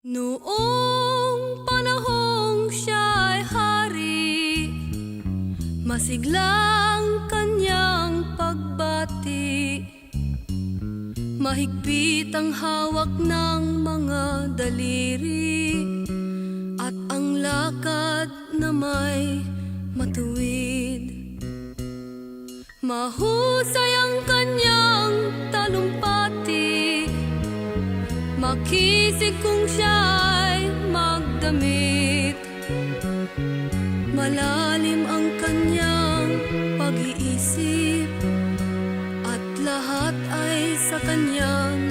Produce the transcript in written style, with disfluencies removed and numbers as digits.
Noong panahong siya'y hari, masiglang kanyang pagbati. Mahigpit ang hawak ng mga daliri, at ang lakad na may matuwid. Mahusay ang kanyang talumpati, makisig kung siya'y magdamit. Malalim ang kanyang pag-iisip, at lahat ay sa kanyang